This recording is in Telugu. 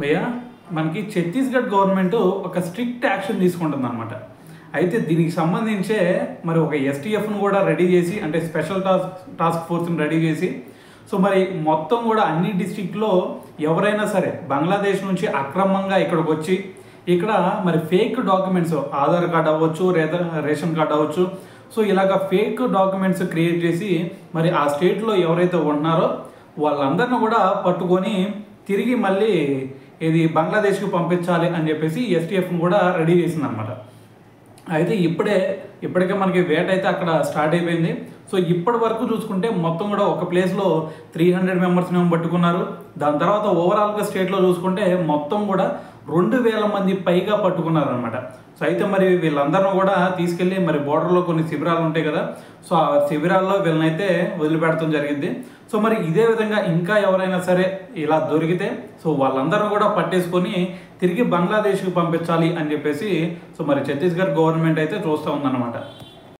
భయ్యా మనకి ఛత్తీస్గఢ్ గవర్నమెంట్ ఒక స్ట్రిక్ట్ యాక్షన్ తీసుకుంటుంది అనమాట. అయితే దీనికి సంబంధించే మరి ఒక ఎస్టీఎఫ్ను కూడా రెడీ చేసి, అంటే స్పెషల్ టాస్క్ ఫోర్స్ని రెడీ చేసి, సో మరి మొత్తం కూడా అన్ని డిస్ట్రిక్ట్లో ఎవరైనా సరే బంగ్లాదేశ్ నుంచి అక్రమంగా ఇక్కడికి వచ్చి ఇక్కడ మరి ఫేక్ డాక్యుమెంట్స్, ఆధార్ కార్డ్ అవ్వచ్చు, రేషన్ కార్డ్ అవ్వచ్చు, సో ఇలాగ ఫేక్ డాక్యుమెంట్స్ క్రియేట్ చేసి మరి ఆ స్టేట్లో ఎవరైతే ఉన్నారో వాళ్ళందరిని కూడా పట్టుకొని తిరిగి మళ్ళీ ఇది బంగ్లాదేశ్కి పంపించాలి అని చెప్పేసి ఎస్టీఎఫ్ను కూడా రెడీ చేసిందనమాట. అయితే ఇప్పటికే మనకి వేట అయితే అక్కడ స్టార్ట్ అయిపోయింది. సో ఇప్పటి వరకు చూసుకుంటే మొత్తం కూడా ఒక ప్లేస్లో 300 మెంబర్స్ని పట్టుకున్నారు. దాని తర్వాత ఓవరాల్గా స్టేట్లో చూసుకుంటే మొత్తం కూడా 2000 మంది పైగా పట్టుకున్నారు అనమాట. సో అయితే మరి వీళ్ళందరినీ కూడా తీసుకెళ్ళి మరి బోర్డర్లో కొన్ని శిబిరాలు ఉంటాయి కదా, సో ఆ శిబిరాల్లో వీళ్ళనైతే వదిలిపెడతాం జరిగింది. సో మరి ఇదే విధంగా ఇంకా ఎవరైనా సరే ఇలా దొరికితే సో వాళ్ళందరూ కూడా పట్టేసుకొని తిరిగి బంగ్లాదేశ్కి పంపించాలి అని చెప్పేసి సో మరి ఛత్తీస్గఢ్ గవర్నమెంట్ అయితే చూస్తూ ఉందన్నమాట.